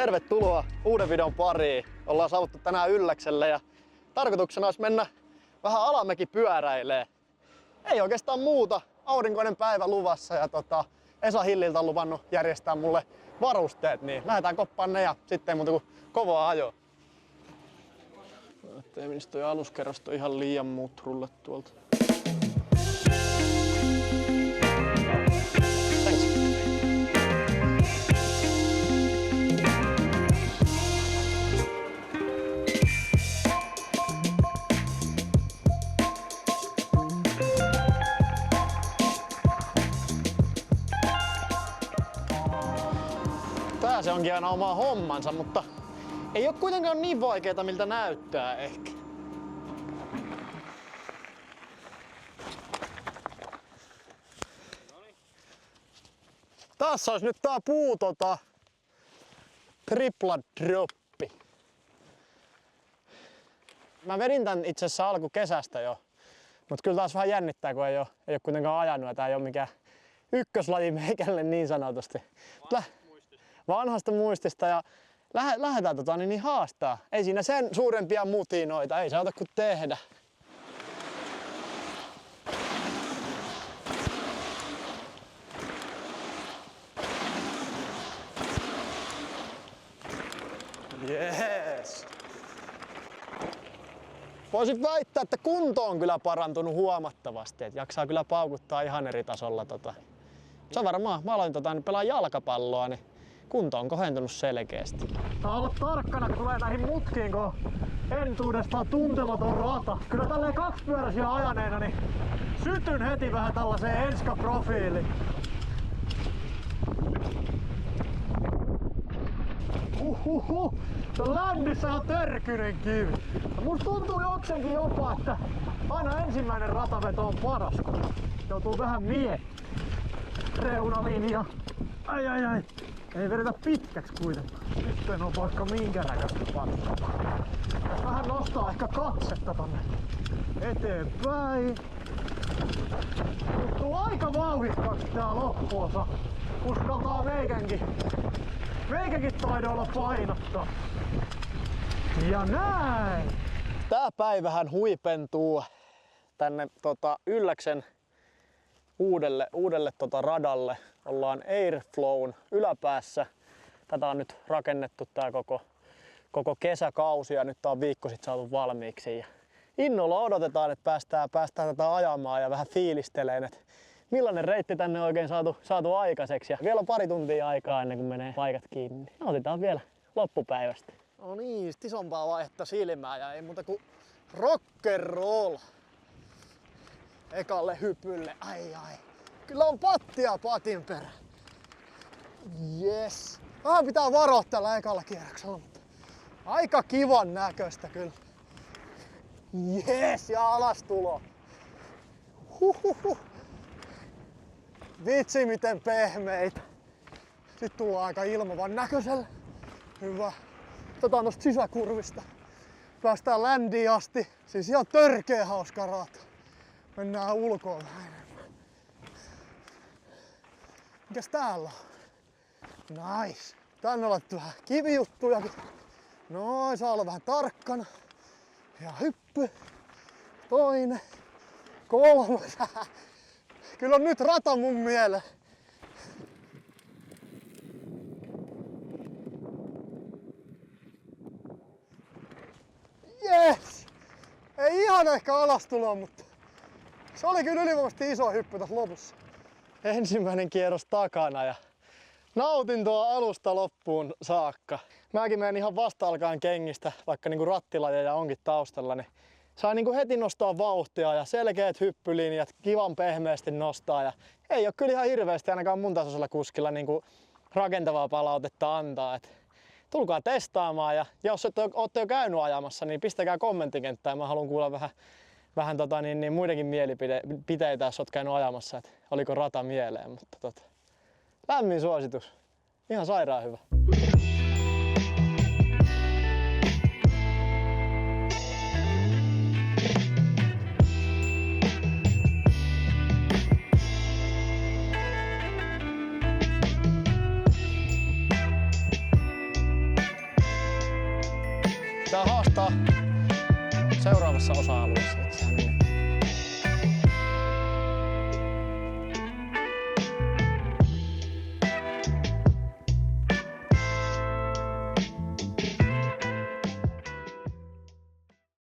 Tervetuloa uuden videon pariin. Ollaan saavuttu tänään Ylläkselle ja tarkoituksena olisi mennä vähän alamäki pyöräilee. Ei oikeastaan muuta. Aurinkoinen päivä luvassa ja Esa Hilliltä on luvannut järjestää mulle varusteet, niin lähdetään koppaan ne ja sitten ei muuta kuin kovaa ajoa. Ettei menisi toi aluskerrosto ihan liian mutrulle tuolta. Tää se onkin aina oma hommansa, mutta ei oo kuitenkaan niin vaikeeta miltä näyttää ehkä. Tässä olisi nyt tää puu tripla droppi. Mä vedin tän itse asiassa alkukesästä jo, mut kyllä taas vähän jännittää kun ei oo kuitenkaan ajanut ja tää ei oo mikään ykköslaji meikälle niin sanotusti. Vanhasta muistista ja lähdetään niin haastaa. Ei siinä sen suurempia mutinoita, ei se auta kuin tehdä. Jees. Voisin väittää, että kunto on kyllä parantunut huomattavasti, että jaksaa kyllä paukuttaa ihan eri tasolla. Se on varmaan, mä aloin pelaa jalkapalloa, niin kunto on kohentunut selkeästi. Tää on ollut tarkkana, kun tulee näihin mutkiin, kun entuudestaan tuntematon rata. Kyllä tälleen kaksipyöräisiä ajaneena, niin sytyn heti vähän tällaiseen enskaprofiiliin. Tää ländissä on törkynen kivi. Musta tuntuu jokseenkin jopa, että aina ensimmäinen rataveto on paras, kun joutuu vähän miettimään. Reunalinja. Ai. Ei vedetä pitkäksi kuitenkaan. Nyt en oo vaikka minkä näköistä patsaa. Vähän nostaa ehkä katsetta tonne eteenpäin. Tuntuu aika vauhikkaaksi tää loppuosa. Uskaltaa meikäkin taidoilla painottaa. Ja näin! Tää päivähän huipentuu tänne Ylläksen uudelle radalle. Ollaan Airflown yläpäässä. Tätä on nyt rakennettu tää koko kesäkausi ja nyt on viikko sitten saatu valmiiksi. Ja innolla odotetaan, että päästään tätä ajamaan ja vähän fiilisteleen, että millainen reitti tänne on oikein saatu aikaiseksi. Ja vielä on pari tuntia aikaa ennen kuin menee paikat kiinni. Nautitaan vielä loppupäivästä. No niin, isompaa vaihetta silmää ja ei muuta kuin rock'n'roll. Ekalle hypylle, ai. Kyllä on pattia patin perä. Yes. Vähän pitää varoa tällä ekalla kierroksella, mutta aika kivan näköistä kyllä. Yes, ja alas tulo. Vitsi miten pehmeitä. Sitten tullaan aika ilmavan näköiselle. Hyvä. Otetaan tosta sisäkurvista. Päästään ländiin asti. Siis ihan törkeä hauska rata. Mennään ulkoon vähän enemmän. Mikäs täällä on? Nice. Tänne on laittu vähän kivijuttujakin. Noin, saa olla vähän tarkkana. Ja hyppy. Toinen. Kolmas. Kyllä on nyt rata mun mieleen. Yes! Ei ihan ehkä alastuloa, mutta se oli kyllä ylivoimaisesti iso hyppy tässä lopussa. Ensimmäinen kierros takana ja nautin tuo alusta loppuun saakka. Mäkin menen ihan vasta-alkaen kengistä, vaikka niinku rattilajeja onkin taustalla, niin sai niinku heti nostaa vauhtia ja selkeät hyppylinjat, kivan pehmeästi nostaa ja ei oo kyllä ihan hirveästi ainakaan mun tasoisella kuskilla niinku rakentavaa palautetta antaa. Et tulkaa testaamaan ja jos ootte jo käynyt ajamassa, niin pistäkää kommenttikenttään. Mä haluan kuulla vähän muidenkin mielipiteitä, jos oot käynyt ajamassa, että oliko rata mieleen, mutta lämmin suositus. Ihan sairaan hyvä. Pitää haastaa seuraavassa osa-alueessa itseään.